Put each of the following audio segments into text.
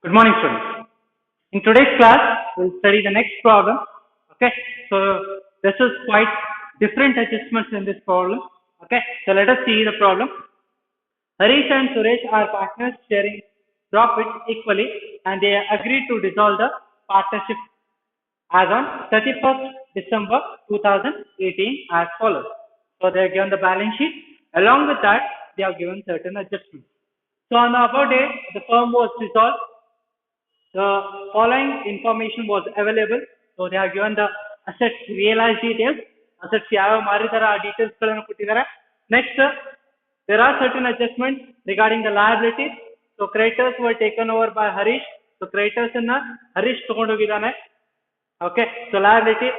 Good morning, students. In today's class, we'll study the next problem. Okay, so this is quite different adjustments in this problem. Okay, so let us see the problem. Harish and Suresh are partners sharing profits equally, and they agreed to dissolve the partnership as on 31st December 2018 as follows. So they are given the balance sheet. Along with that, they are given certain adjustments. So on the above day, the firm was dissolved. The following information was available. So they are given the assets realized details. Assets ಯಾವ ಮಾರಿದಾರ ಆ details ಗಳನ್ನು ಕೊಟ್ಟಿದ್ದಾರೆ. Next, there are certain adjustments regarding the liabilities. So creditors were taken over by Harish. So creditors ಅನ್ನ Harish ತಗೊಂಡು ಹೋಗಿದ್ದಾನೆ. Okay, so liability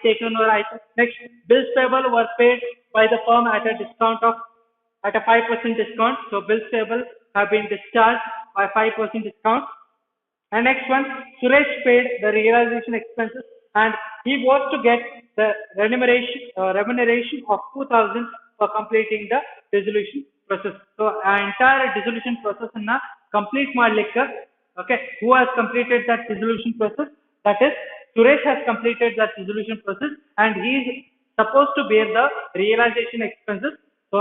taken over item. Next, bills payable were paid by the firm at a 5% discount. So bills payable have been discharged by 5% discount. And next one, Suresh paid the realization expenses and he was to get the remuneration of 2,000 for completing the dissolution process. So entire dissolution process anna complete madlikka. Okay, who has completed that dissolution process? That is, Suresh has completed that dissolution process and he is supposed to bear the realization expenses. So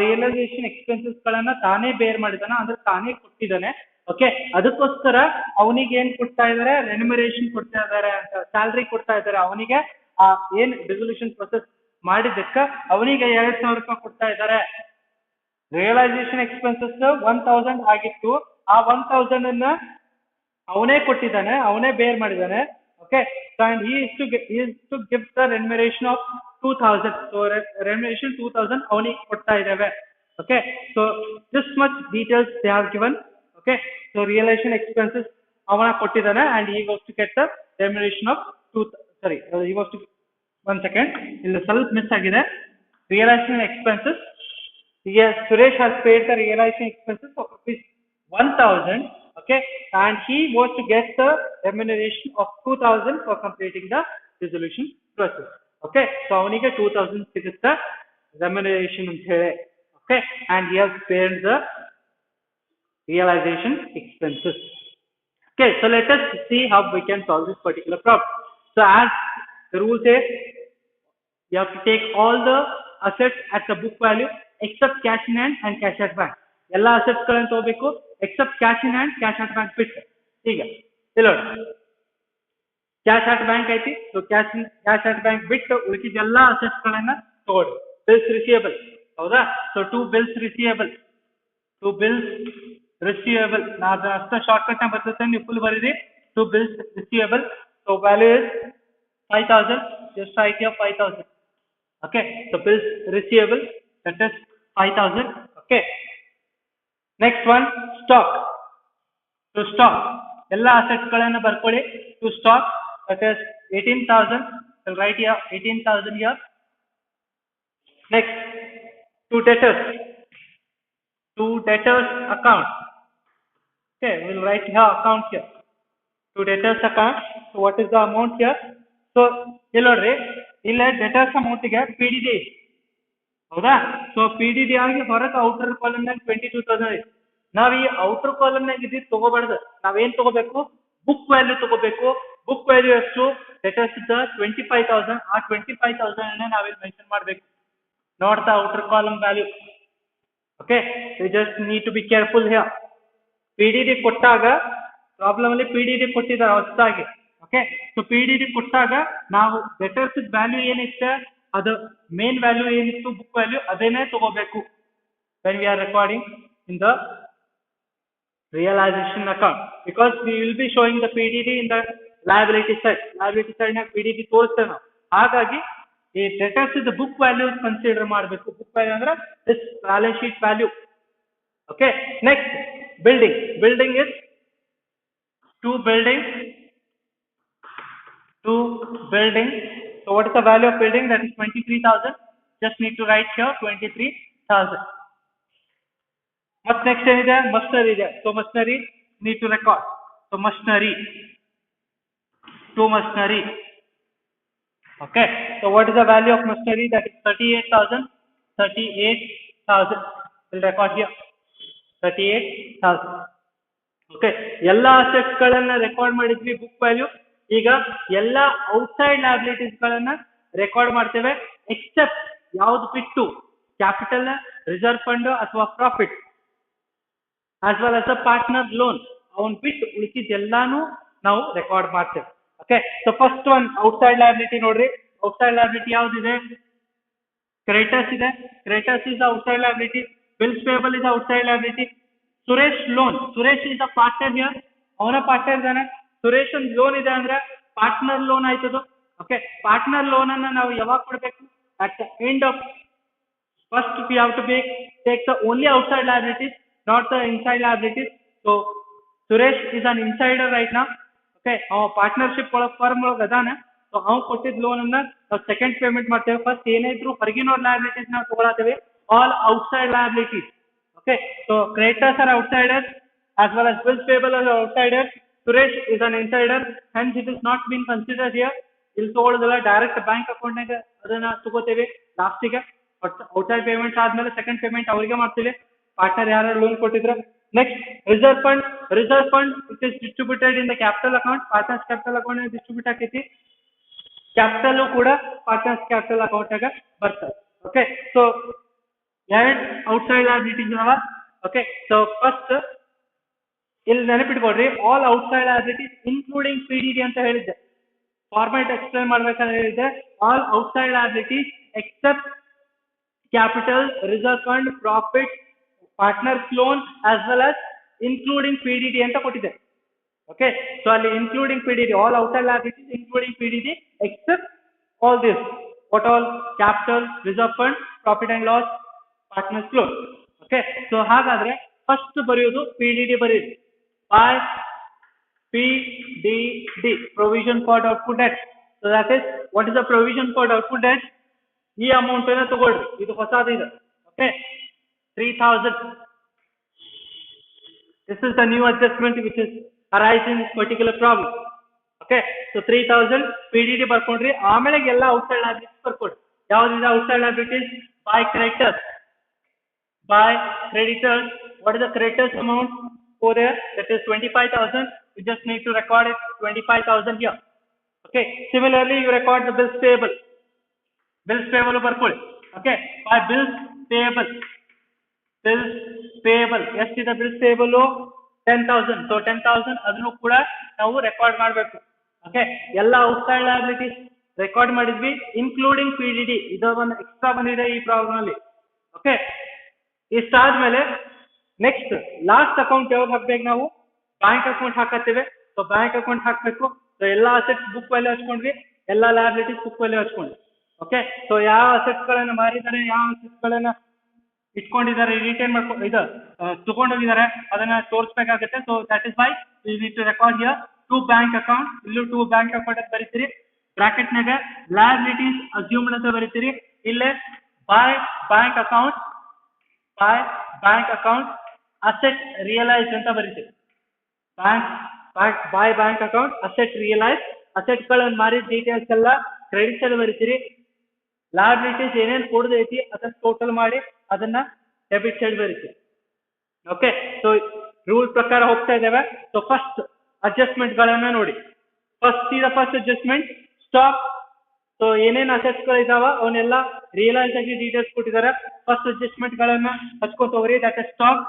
realization expenses ಗಳನ್ನ ತಾನೇ ಬೇರ್ ಮಾಡಿದಾನೆ, ಅಂದ್ರೆ ತಾನೇ ಕೊಟ್ಟಿದ್ದಾನೆ. Okay, ಅದಕ್ಕೋಸ್ಕರ ಅವನಿಗೆ ಏನ್ ಕೊಡ್ತಾ ಇದಾರೆ, ರೆನ್ಯುಮರೇಷನ್ ಕೊಡ್ತಾ ಇದಾರೆ ಅಂತ, ಸ್ಯಾಲ್ರಿ ಕೊಡ್ತಾ ಇದಾರೆ ಅವನಿಗೆ. ಏನ್ ರೆಸಲ್ಯೂಷನ್ ಪ್ರೊಸೆಸ್ ಮಾಡಿದ್ದಕ್ಕ ಅವನಿಗೆ 2,000 ರೂಪಾಯಿ ಕೊಡ್ತಾ ಇದಾರೆ. ರಿಯಲೈಸೇಷನ್ ಎಕ್ಸ್ಪೆನ್ಸಸ್ 1,000 ಆಗಿತ್ತು. ಆ 1,000 ಅನ್ನ ಅವನೇ ಕೊಟ್ಟಿದ್ದಾನೆ, ಅವನೇ ಬೇರ್ ಮಾಡಿದ್ದಾನೆ. Okay, and he is to give the remuneration of 2,000. so remuneration 2,000 ಅವನಿಗೆ ಕೊಡ್ತಾ ಇದ್ದೇವೆ. Okay, so this much details they have given. Okay, so realization expenses avana kottidane and he was to get the remuneration of he was to, one second, illa ಸ್ವಲ್ಪ miss agide. Realization expenses, yes, Suresh has paid the realization expenses of rupees 1,000. Okay, and he was to get the remuneration of 2,000 for completing the dissolution process. Okay, so avanige 2,000 sigutta remuneration anta hele. Okay, and he has paid the realization expenses. Okay, so let us see how we can solve this particular problem. So as the rule says, you have to take all the assets at the book value except cash in hand and cash at bank. ಎಲ್ಲ assets ಗಳನ್ನು ತಗೋಬೇಕು except cash in hand, cash at bank ಬಿಟ್ಟು. ಈಗ ಇಲ್ಲ cash at bank ಐತಿ, so cash at bank ಬಿಟ್ಟು ಉಳಿದ ಎಲ್ಲ ಅಸೆಟ್ಸ್ ಗಳನ್ನ ತಗೊಳ್ಳಿ. ಬಿಲ್ಸ್ ರಿಸೀವಬಲ್, ಹೌದಾ? ಸೊ ಟು ಬಿಲ್ಸ್ ರಿಸೀವಬಲ್ ನಾ ಅದನ್ನ ಅಷ್ಟ ಶಾರ್ಟ್ ಕಟ್ ನ ಬರ್ತೇನೆ, ನೀವು ಫುಲ್ ಬರೀರಿ. To bills receivable, so value is 5,000, just right here 5,000. Okay, so bills receivable that is 5,000. Okay, next one, stock. To stock, ಎಲ್ಲ ಅಸೆಟ್ಸ್ ಗಳನ್ನ ಬರ್ಕೊಳ್ಳಿ. To stock, that is 18,000. We'll write here 18,000 here. Next, to debtors account. Okay, we'll write here account here. To debtors account. So what is the amount here? So ಇಲ್ಲಿ ನೋಡ್ರಿ, ಇಲ್ಲ debtors amount ಗೆ PDD ಹೌದಾ? So PDD ಆಗಿ ಹೊರಗೆ outer column ನಾಗ 22,000 ಐತಿ. ನಾವ್ ಈ ಔಟರ್ ಕಾಲಮ್ ನಾಗ ಇದ್ದಿದ್ ತಗೋಬಾರ್ದು, ನಾವೇನ್ ತಗೋಬೇಕು? ಬುಕ್ ವ್ಯಾಲ್ಯೂ ತಗೋಬೇಕು. ಬುಕ್ ವ್ಯಾಲ್ಯೂ ಎಷ್ಟು? ಲೆಟಸ್ ಇದ್ದ 25,000. ಆ 25,000 ಅನ್ನ ನಾವಿಲ್ಲಿ ಮೆನ್ಷನ್ ಮಾಡ್ಬೇಕು, not the outer column value. Okay, you just need to be careful here. PDD ಕೊಟ್ಟಾಗ ಪ್ರಾಬ್ಲಮ್ ಅಲ್ಲಿ PDD ಕೊಟ್ಟಿದ್ದಾರೆ ಹೊಸದಾಗಿ. ಓಕೆ, ಸೊ PDD ಕೊಟ್ಟಾಗ ನಾವು ಲೆಟರ್ಸ್ ವ್ಯಾಲ್ಯೂ ಏನಿತ್ತು, ಅದು ಮೇನ್ ವ್ಯಾಲ್ಯೂ ಏನಿತ್ತು ಬುಕ್ ವ್ಯಾಲ್ಯೂ, ಅದೇನೇ ತಗೋಬೇಕು when we are recording in the realization account, because we will be showing the PDD in the liability side na PDD ತೋರಿಸ್ತೇವೆ ನಾವು. ಹಾಗಾಗಿ ಈ debtors is the book value consider ಮಾಡಬೇಕು. Book value ಅಂದ್ರೆ this balance sheet value. Okay, next, building is two buildings. So what is the value of building? That is 23,000. Just need to write here 23,000. What next is there? Machinery there. So machinery need to record. So machinery. Okay. So what is the value of machinery? That is 38,000. We'll record here 38,000. Okay, ಎಲ್ಲಾ assets ಗಳನ್ನ record ಮಾಡಿದ್ವಿ book value. ಈಗ ಎಲ್ಲಾ outside liabilities ಗಳನ್ನ record ಮಾಡ್ತೇವೆ, except ಯಾವ್ದು ಬಿಟ್ಟು capital, reserve fund ಅಥವಾ profit as well as a partner loan, ಅವನ್ ಬಿಟ್ಟು ಉಳಿಸಿದ್ದೆಲ್ಲಾನು ನಾವು ರೆಕಾರ್ಡ್ ಮಾಡ್ತೇವೆ. Okay, so first one outside liability ನೋಡ್ರಿ. ಔಟ್ಸೈಡ್ ಲಯಬಿಲಿಟಿ ಯಾವ್ದಿದೆ? ಕ್ರೆಡಿಟರ್ಸ್ ಇದೆ. Creditors is outside liability. Bills payable is outside liability. Suresh loan, Suresh is a partner here, ಅವನ partner ಇದ್ದಾನೆ. ಸುರೇಶ್ ಲೋನ್ ಇದೆ ಅಂದ್ರೆ ಪಾರ್ಟ್ನರ್ ಲೋನ್ ಆಯ್ತದು. ಓಕೆ, ಪಾರ್ಟ್ನರ್ ಲೋನ್ ಅನ್ನ ನಾವು ಯಾವಾಗ ಕೊಡ್ಬೇಕು? At the end of first we have to take the only outside liabilities, not the inside liabilities. So Suresh is an insider right now. Okay, our partnership firm ಒಳಗೆ ಅದಾನ. So ಅವ್ನು ಕೊಟ್ಟಿದ್ದ loan ಅನ್ನ ನಾವು ಸೆಕೆಂಡ್ ಪೇಮೆಂಟ್ ಮಾಡ್ತೇವೆ. First ಏನೇ ಇದ್ರು ಹೊರಗಿನ ಲಯಬಿಲಿಟೀಸ್ ನಾವು ತಗೊಳತ್ತೇವೆ, all outside liabilities. Okay, so creditors are outsiders as well as bills payable are outsiders. Suresh is an insider, hence it is not been considered here. ಇಲ್ಲಿ ತಗೊಳ್ಳೋದಲ್ಲ, direct bank account ನಾಗ ಅದನ್ನ ತಗೋತೇವೆ ಲಾಸ್ಟಿಗೆ. ಔಟ್ಸೈಡ್ ಪೇಮೆಂಟ್ ಆದ್ಮೇಲೆ second payment ಅವರಿಗೆ ಮಾಡ್ತೀವಿ, partner ಯಾರು loan ಕೊಟ್ಟಿದ್ರು. Next reserve fund. Reserve fund it is distributed in the capital account. Partners capital account distribute ಆಕೈತಿ. ಕ್ಯಾಪಿಟಲ್ ಕೂಡ ಪಾರ್ಟ್ನರ್ಸ್ ಕ್ಯಾಪಿಟಲ್ ಅಕೌಂಟ್ ನಾಗ ಬರ್ತದೆ. ಓಕೆ, ಸೊ ಎರಡು ಔಟ್ಸೈಡ್ ಲಯಬಿಲಿಟೀಸ್ ಅದಾವ. ಓಕೆ, ಸೊ ಫಸ್ಟ್ ಇಲ್ಲಿ ನೆನಪಿಟ್ಕೊಡ್ರಿ, all outside liabilities including PDD ಅಂತ ಹೇಳಿದ್ದೆ. ಫಾರ್ಮ್ಯಾಟ್ ಎಕ್ಸ್ಪ್ಲೈನ್ ಮಾಡ್ಬೇಕಂತ ಹೇಳಿದ್ದೆ. All outside liabilities except capital, reserve fund, profit, partners loan as well as including PDD ಅಂತ ಕೊಟ್ಟಿದೆ. ಓಕೆ, ಸೊ ಅಲ್ಲಿ including PDD, all outside liabilities including PDD except all this. What all? Capital, reserve fund, profit and loss, partners loan. Okay, so ಹಾಗಾದ್ರೆ first ಬರೆಯೋದು PDD ಬರೆಯೋದು. by PDD, provision for doubtful debt. So that is, what is the provision for doubtful debt? ಈ amount ಅನ್ನ ತಗೊಳ್ರಿ, ಇದು ಹೊಸದು ಇದೆ. Okay, 3000. This is the new adjustment which is arising in this particular problem. Okay, so 3000 PDD ಬರ್ಕೊಂಡ್ರಿ. ಆಮೇಲೆ ಎಲ್ಲ outside liabilities ಬರ್ಕೊಡ್ರಿ. ಯಾವ್ದಿದೆ outside liabilities? by creditors. by creditors, what is the creditors amount over there? That is 25,000. You just need to record it 25,000 here. Okay, similarly you record the bills payable. Bills payable ಬರ್ಕೊಳ್ಳಿ. Okay, by bills payable, bills payable ಎಷ್ಟಿದೆ? bills payable 10,000. so 10,000 ಅದನ್ನು ಕೂಡ ನಾವು record ಮಾಡಬೇಕು. Okay, ಎಲ್ಲ outside liabilities record ಮಾಡಿದ್ವಿ including PDD. ಇದು ಒಂದು ಎಕ್ಸ್ಟ್ರಾ ಬಂದಿದೆ ಈ ಪ್ರಾಬ್ಲಮ್ ಅಲ್ಲಿ. ಓಕೆ, ಇಷ್ಟಾದ್ಮೇಲೆ ನೆಕ್ಸ್ಟ್ ಲಾಸ್ಟ್ ಅಕೌಂಟ್ ಯಾವಾಗ ಹಾಕ್ಬೇಕು? ನಾವು ಬ್ಯಾಂಕ್ ಅಕೌಂಟ್ ಹಾಕತ್ತೇವೆ. ಸೊ ಬ್ಯಾಂಕ್ ಅಕೌಂಟ್ ಹಾಕ್ಬೇಕು. ಸೊ ಎಲ್ಲಾ ಅಸೆಟ್ಸ್ ಬುಕ್ ವ್ಯಾಲ್ಯೂ ಹಚ್ಕೊಂಡ್ವಿ, ಎಲ್ಲಾ ಲಯಬಿಲಿಟೀಸ್ ಬುಕ್ ವ್ಯಾಲ್ಯೂ ಹಚ್ಕೊಂಡ್ವಿ. ಓಕೆ, ಸೊ ಯಾವ ಅಸೆಟ್ಸ್ ಗಳನ್ನ ಮಾರಿದ್ದಾರೆ, ಯಾವ ಅಸೆಟ್ಸ್ ಗಳನ್ನ ಇಟ್ಕೊಂಡಿದ್ದಾರೆ, ರಿಟೈನ್ ಮಾಡ್ಕೊಂಡು ಇದು ತಗೊಂಡೋಗಿದ್ದಾರೆ, ಅದನ್ನ ತೋರಿಸಬೇಕಾಗುತ್ತೆ. So that is why you need to record here to bank account. ಇಲ್ಲೂ ಟು ಬ್ಯಾಂಕ್ ಅಕೌಂಟ್ ಅಂತ ಬರೀತೀರಿ. ಬ್ರಾಕೆಟ್ ನಾಗ ಲಯಬಿಲಿಟೀಸ್ ಅಸ್ಯೂಮ್ಡ್ ಅಂತ ಬರೀತೀರಿ. ಇಲ್ಲೇ by bank account, by bank account asset realise ಅಂತ ಬರೀತೀರಿ. By bank account asset realise. Asset ಗಳನ್ನ ಮಾರಿದ ಡೀಟೇಲ್ಸ್ ಎಲ್ಲ ಕ್ರೆಡಿಟ್ಸ್ ಅಲ್ಲಿ ಬರೀತೀರಿ. ಲಯಬಿಲಿಟೀಸ್ ಏನೇನ್ ಕೊಡದೈತಿ ಅದನ್ನ ಟೋಟಲ್ ಮಾಡಿ ಅದನ್ನ ಡೆಬಿಟ್ ಸೈಡ್ ಬರೀತೀವಿ. ಓಕೆ, ಸೊ ರೂಲ್ ಪ್ರಕಾರ ಹೋಗ್ತಾ ಇದ್ದೇವೆ. ಸೊ ಫಸ್ಟ್ ಅಡ್ಜಸ್ಟ್ಮೆಂಟ್ ಗಳನ್ನ ನೋಡಿ. First adjustment stock. ಸೊ ಏನೇನ್ ಅಸೆಟ್ಸ್ ಗಳು ಇದಾವ ಅವನ್ನೆಲ್ಲ ರಿಯಲೈಸ್ ಆಗಿ ಡೀಟೇಲ್ಸ್ ಕೊಟ್ಟಿದ್ದಾರೆ. ಫಸ್ಟ್ ಅಡ್ಜಸ್ಟ್ಮೆಂಟ್ ಗಳನ್ನ ಹಚ್ಕೊಂತ ಹೋಗ್ರಿ. That is stock.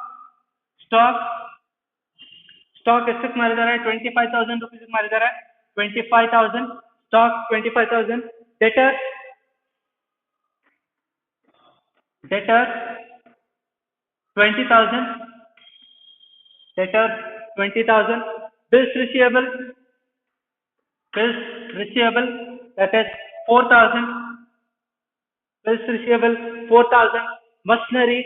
ಸ್ಟಾಕ್ ಎಷ್ಟಕ್ಕೆ ಮಾರಿದ್ದಾರೆ? 25,000 rupees ಮಾರಿದ್ದಾರೆ. 25,000 stock 25,000. debtors 20,000. debtors 20,000. bills receivable that is 4,000. bills receivable 4,000. machinery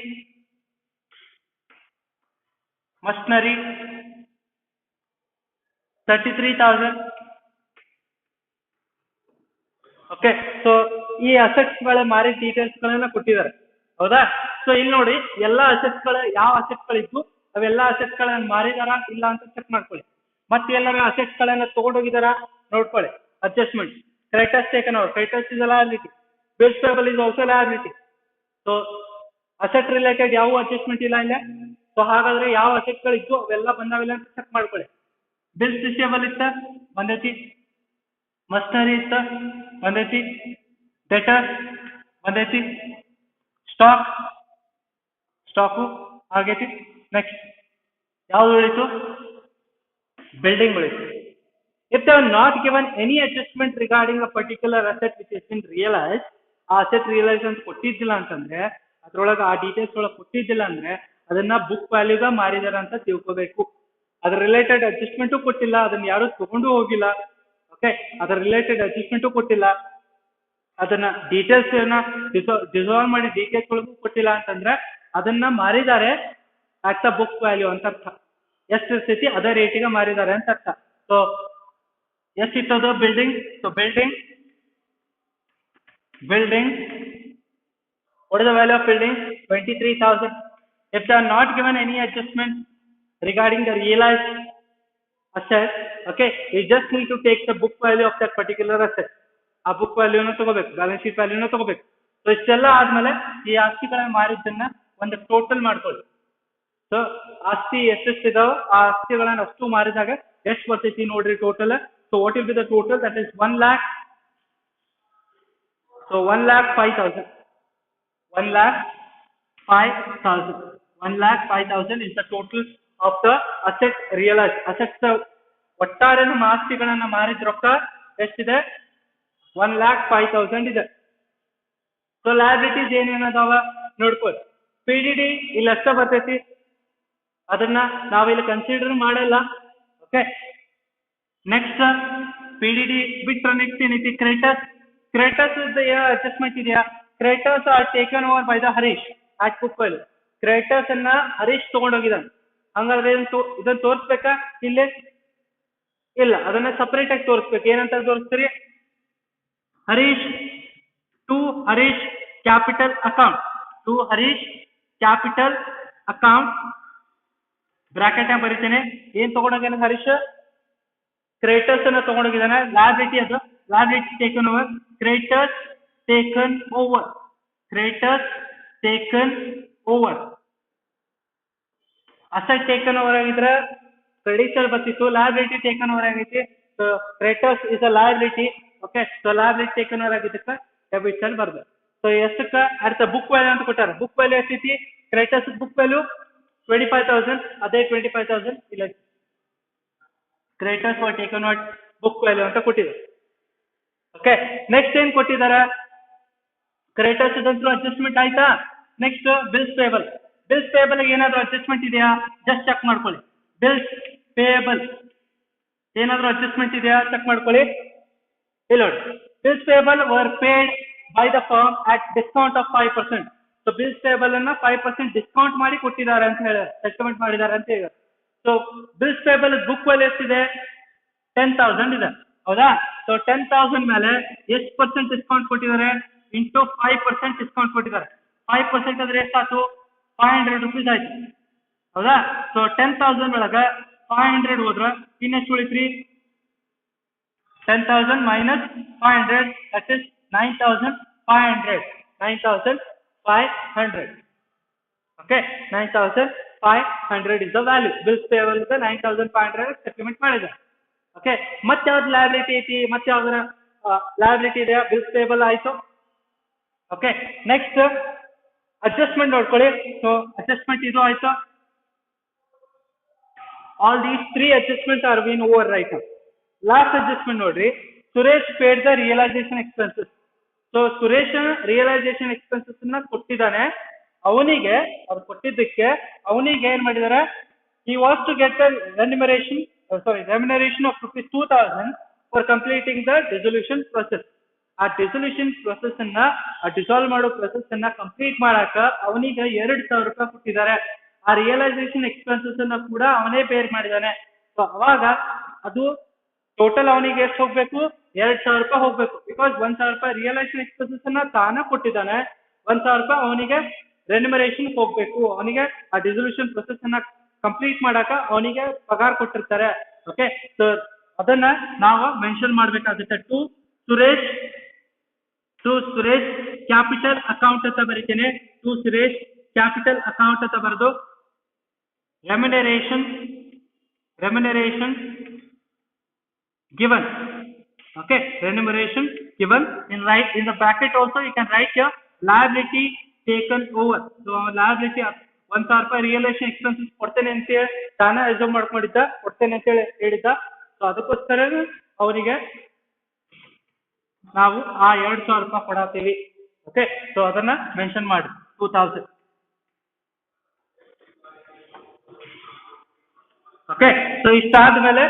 33,000. Okay, so ಈ ಅಸೆಟ್ಸ್ ಗಳ ಮಾರಿದ ಡೀಟೇಲ್ಸ್ ಗಳನ್ನ ಕೊಟ್ಟಿದ್ದಾರೆ, ಹೌದಾ? ಸೊ ಇಲ್ಲಿ ನೋಡಿ, ಎಲ್ಲಾ ಅಸೆಟ್ಸ್ ಗಳ ಯಾವ ಅಸೆಟ್ಸ್ ಗಳಿದ್ದು ಅವೆಲ್ಲಾ ಅಸೆಟ್ಸ್ ಗಳನ್ನ ಮಾರಿದಾರ ಇಲ್ಲ ಅಂತ ಚೆಕ್ ಮಾಡ್ಕೊಳ್ಳಿ. ಮತ್ತೆ ಎಲ್ಲರ ಅಸೆಟ್ಸ್ ಗಳನ್ನ ತಗೊಂಡೋಗಿದಾರ ನೋಡ್ಕೊಳ್ಳಿ. Adjustment. Creditors taken over. Creditors is a liability. Bills payable is also liability. So asset related ಯಾವ ಅಡ್ಜಸ್ಟ್ಮೆಂಟ್ ಇಲ್ಲ ಇಲ್ಲ. ಸೊ ಹಾಗಾದ್ರೆ ಯಾವ ಅಸೆಟ್ಗಳಿತ್ತು ಅವೆಲ್ಲ ಬಂದಾವಿಲ್ಲ ಅಂತ ಚೆಕ್ ಮಾಡ್ಕೊಳ್ಳಿ. ಬಿಲ್ಸ್ ರಿಸೀವಬಲ್ ಇತ್ತ ಬಂದೈತಿ, ಮಸ್ಟರಿ ಇತ್ತ ಬಂದೈತಿ, ಡೆಟರ್ ಬಂದೈತಿ, ಸ್ಟಾಕು ಆಗೈತಿ. ನೆಕ್ಸ್ಟ್ ಯಾವ್ದು ಉಳಿತು? ಬಿಲ್ಡಿಂಗ್ ಉಳಿತು. If they are not given any adjustment regarding a particular asset which has been realized, ಆ ಅಸೆಟ್ ರಿಯಲೈಸ್ ಅಂತ ಕೊಟ್ಟಿದ್ದಿಲ್ಲ ಅಂತಂದ್ರೆ, ಅದ್ರೊಳಗೆ ಆ ಡೀಟೇಲ್ಸ್ ಒಳಗೆ ಕೊಟ್ಟಿದ್ದಿಲ್ಲ ಅಂದ್ರೆ ಅದನ್ನ ಬುಕ್ ವ್ಯಾಲ್ಯೂಗ ಮಾರಿದಾರ ಅಂತ ತಿಳ್ಕೋಬೇಕು. ಅದ್ರ ರಿಲೇಟೆಡ್ ಅಡ್ಜಸ್ಟ್ಮೆಂಟು ಕೊಟ್ಟಿಲ್ಲ, ಅದನ್ನ ಯಾರು ತಗೊಂಡು ಹೋಗಿಲ್ಲ. ಓಕೆ, ಅದ್ರ ರಿಲೇಟೆಡ್ ಅಡ್ಜಸ್ಟ್ಮೆಂಟು ಕೊಟ್ಟಿಲ್ಲ, ಅದನ್ನ ಡೀಟೇಲ್ಸ್ ಡಿಸಾಲ್ವ್ ಮಾಡಿ ಡೀಟೇಲ್ಸ್ ಒಳಗೂ ಕೊಟ್ಟಿಲ್ಲ ಅಂತಂದ್ರೆ ಅದನ್ನ ಮಾರಿದ್ದಾರೆ ಅಟ್ ದ ಬುಕ್ ವ್ಯಾಲ್ಯೂ ಅಂತ ಅರ್ಥ. ಎಷ್ಟು ಇರ್ತೈತಿ ಅದೇ ರೇಟಿಗೆ ಮಾರಿದ್ದಾರೆ ಅಂತ ಅರ್ಥ. ಸೊ ಎಷ್ಟಿತ್ತದು building? So building, what is the value of building? 23,000. If they are not given any adjustment regarding the realized asset, okay, you just need to take the book value of that particular asset. ಆ book ವ್ಯಾಲ್ಯೂನ ತಗೋಬೇಕು, balance sheet ವ್ಯಾಲ್ಯೂನ ತಗೋಬೇಕು. So ಇಷ್ಟೆಲ್ಲ ಆದ್ಮೇಲೆ ಈ ಆಸ್ತಿಗಳನ್ನ ಮಾರಿದ್ದನ್ನ ಒಂದು total ಮಾಡ್ಕೊಳ್ಳಿ. So ಆಸ್ತಿ ಎಷ್ಟೆಷ್ಟಿದಾವ ಆ ಆಸ್ತಿಗಳನ್ನ ಅಷ್ಟು ಮಾರಿದಾಗ ಎಷ್ಟು ಬರ್ತೈತಿ ನೋಡ್ರಿ total. So what will be the total? That is 1 lakh. So 1,05,000. 1,05,000 is the total of the asset realized. Assets ಒಟ್ಟಾರೆ ನಮ್ಮ ಆಸ್ತಿಗಳನ್ನ ಮಾರಿದ ರೊಕ್ಕ ಎಷ್ಟಿದೆ? 1,05,000 ಇದೆ. ಸೊ ಲಯಬಿಲಿಟೀಸ್ ಏನೇನದಾವ ನೋಡ್ಕೊಳ್ಳಿ. PDD ಇಲ್ಲಿ ಅಷ್ಟ ಬರ್ತೈತಿ, ಅದನ್ನ ನಾವಿಲ್ಲಿ ಕನ್ಸಿಡರ್ ಮಾಡಲ್ಲ. ಓಕೆ, ನೆಕ್ಸ್ಟ್ PDD ಬಿಟ್ರೆ ನೆಕ್ಸ್ಟ್ ಏನೈತಿ? ಕ್ರೇಟರ್ಸ್ ಅಡ್ಜಸ್ಟ್ಮೆಂಟ್ ಇದೆಯಾ? Creditors are taken over by the Harish at book value. Creditors ಅನ್ನ ಹರೀಶ್ ತಗೊಂಡೋಗಿದ್ದಾನೆ. ಹಂಗಾದ್ರೆ ಇದನ್ನ ತೋರಿಸ್ಬೇಕಾ? ಇಲ್ಲಿ ಇಲ್ಲ, ಅದನ್ನ ಸಪರೇಟ್ ಆಗಿ ತೋರಿಸ್ಬೇಕು. ಏನಂತ ತೋರಿಸ್ತೀರಿ? Harish to Harish capital account bracket ಬರೀತೇನೆ. ಏನ್ ತಗೊಂಡೋಗ್ಯಾನ ಹರೀಶ್? ಕ್ರೇಟರ್ಸ್ ಅನ್ನ ತಗೊಂಡೋಗಿದ್ದಾನೆ. ಲಯಬಿಲಿಟಿ ಅದು, liability taken over, creditors taken over. asset taken over ಆಗಿದ್ರೆ creditor ಬರ್ತಿತ್ತು, liability taken over ಆಗೈತಿ. so creditors is a liability. okay, so liability taken over ಆಗಿದ್ದಕ್ಕೆ ಡೆಬಿಟ್ ಸೈಡ್ ಬರ್ಬೇಕು. ಸೊ ಎಷ್ಟಕ್ಕ ಅರ್ಥ ಬುಕ್ ವ್ಯಾಲ್ಯೂ ಅಂತ ಕೊಟ್ಟಾರ. ಬುಕ್ ವ್ಯಾಲ್ಯೂ ಎಷ್ಟೈತಿ? Creditors book value 25,000. ಅದೇ 25,000 ಇಲ್ಲ, creditors var taken over book value ಅಂತ ಕೊಟ್ಟಿದ್ದಾರೆ. ಓಕೆ, ನೆಕ್ಸ್ಟ್ ಏನ್ ಕೊಟ್ಟಿದ್ದಾರೆ? ಕ್ರೆಡಿಟರ್ಸ್ ಇದಂತೂ ಅಡ್ಜಸ್ಟ್ಮೆಂಟ್ ಆಯ್ತಾ? Next bills payable. Bills payable ಏನಾದ್ರು ಅಡ್ಜಸ್ಟ್ಮೆಂಟ್ ಇದೆಯಾ? ಜಸ್ಟ್ ಚೆಕ್ ಮಾಡ್ಕೊಳ್ಳಿ. ಬಿಲ್ಸ್ ಪೇಬಲ್ ಏನಾದ್ರು ಅಡ್ಜಸ್ಟ್ಮೆಂಟ್ ಇದೆಯಾ ಚೆಕ್ ಮಾಡ್ಕೊಳ್ಳಿ. ಇಲ್ಲ ನೋಡಿ, bills payable var paid by the firm at discount of 5%. So bills payable ಅನ್ನ 5% ಡಿಸ್ಕೌಂಟ್ ಮಾಡಿ ಕೊಟ್ಟಿದ್ದಾರೆ ಅಂತ ಹೇಳಿ ಸೆಟಲ್ಮೆಂಟ್ ಮಾಡಿದ್ದಾರೆ ಅಂತ ಹೇಳಿ. So bills payable book value ಎಷ್ಟಿದೆ? 10,000 ಇದೆ, ಹೌದಾ? ಸೊ 10,000 ಮೇಲೆ ಎಷ್ಟು ಪರ್ಸೆಂಟ್ ಡಿಸ್ಕೌಂಟ್ ಕೊಟ್ಟಿದ್ದಾರೆ? ಇಂಟು 5% ಡಿಸ್ಕೌಂಟ್ ಕೊಟ್ಟಿದ್ದಾರೆ. 5% ಅಂದ್ರೆ ಎಷ್ಟಾಯ್ತು? 500 rupees ಆಯ್ತು, ಹೌದಾ? ಸೊ 10,000 ಒಳಗೆ 500 ಹೋದ್ರ ಇನ್ನೆಷ್ಟು ಉಳಿತ್ರಿ? 10,000 minus 500, that is 9,500. 9,500. Okay, 9,500 is the value. Bills payable is 9,500 settlement ಮಾಡಿದ್ದಾರೆ. ಓಕೆ, ಮತ್ತೆ ಯಾವ್ದು ಲಯಬಿಲಿಟಿ ಐತಿ? ಮತ್ತೆ ಯಾವ್ದಾರ ಲಯಬಿಲಿಟಿ ಇದೆಯಾ? ಬಿಲ್ಸ್ ಪೇಬಲ್ ಆಯ್ತು. ಓಕೆ, ನೆಕ್ಸ್ಟ್ ಅಡ್ಜಸ್ಟ್ಮೆಂಟ್ ನೋಡ್ಕೊಳ್ಳಿ. ಸೊ ಅಡ್ಜಸ್ಟ್ಮೆಂಟ್ ಇದು ಆಯ್ತು. All these 3 adjustments are been over right now. Last adjustment ನೋಡ್ರಿ. Suresh paid the realisation expenses. So Suresh realisation expenses ಅನ್ನ ಕೊಟ್ಟಿದ್ದಾನೆ. ಅವನಿಗೆ ಅದು ಕೊಟ್ಟಿದ್ದಕ್ಕೆ ಅವನಿಗೆ ಏನ್ ಮಾಡಿದಾರೆ? he was to get the remuneration of rupees 2,000 for completing the dissolution process. ಆ ಡಿಸೊಲ್ಯೂಷನ್ ಪ್ರೊಸೆಸ್ ಅನ್ನ, ಆ ಡಿಸಾಲ್ವ್ ಮಾಡೋ ಪ್ರೊಸೆಸ್ ಅನ್ನ ಕಂಪ್ಲೀಟ್ ಮಾಡಾಕ ಅವನಿಗೆ 2,000 ರೂಪಾಯಿ ಕೊಟ್ಟಿದ್ದಾರೆ. ಆ ರಿಯಲೈಸೇಷನ್ ಎಕ್ಸ್ಪೆನ್ಸಸ್ ಅನ್ನ ಕೂಡ ಅವನೇ ಬೇರ್ ಮಾಡಿದ್ದಾನೆ. ಸೊ ಅವಾಗ ಅದು ಟೋಟಲ್ ಅವನಿಗೆ ಎಷ್ಟು ಹೋಗ್ಬೇಕು? 2,000 ರೂಪಾಯಿ ಹೋಗ್ಬೇಕು. ಬಿಕಾಸ್ 1,000 ರೂಪಾಯಿ ರಿಯಲೈಸೇಷನ್ ಎಕ್ಸ್ಪೆನ್ಸಸ್ ಅನ್ನ ತಾನ ಕೊಟ್ಟಿದ್ದಾನೆ. 1,000 ರೂಪಾಯಿ ಅವನಿಗೆ ರೆನ್ಯುಮರೇಷನ್ ಹೋಗ್ಬೇಕು. ಅವನಿಗೆ ಆ ಡಿಸೊಲ್ಯೂಷನ್ ಪ್ರೊಸೆಸ್ ಅನ್ನ ಕಂಪ್ಲೀಟ್ ಮಾಡಾಕ ಅವನಿಗೆ ಪಗಾರ ಕೊಟ್ಟಿರ್ತಾರೆ. ಓಕೆ, ಸೊ ಅದನ್ನ ನಾವು ಮೆನ್ಷನ್ ಮಾಡ್ಬೇಕಾಗುತ್ತೆ. ಟು ಸುರೇಶ್ ಕ್ಯಾಪಿಟಲ್ ಅಕೌಂಟ್ ಅಂತ ಬರೀತೇನೆ. ಟು ಸುರೇಶ್ ಕ್ಯಾಪಿಟಲ್ ಅಕೌಂಟ್ ಅಂತ ಬರೆದು remuneration given. Okay, remuneration given. In the bracket also you can write your liability taken over. So liability 1,000 ರೂಪಾಯಿ ರಿಯಲೈಸೇಷನ್ ಎಕ್ಸ್ಪೆನ್ಸಸ್ ಕೊಡ್ತೇನೆ ಅಂತ ಹೇಳಿ ತಾನೇ ಅಸ್ಯೂಮ್ ಮಾಡ್ಕೊಂಡಿದ್ದ, ಕೊಡ್ತೇನೆ ಅಂತ ಹೇಳಿ ಹೇಳಿದ್ದ. ಸೊ ಅದಕ್ಕೋಸ್ಕರ ಅವರಿಗೆ ನಾವು ಆ 2,000 ರೂಪಾಯಿ ಕೊಡತ್ತೀವಿ. ಓಕೆ, ಸೊ ಅದನ್ನ ಮೆನ್ಷನ್ ಮಾಡಿ 2,000. ಓಕೆ, ಸೊ ಇಷ್ಟಾದ್ಮೇಲೆ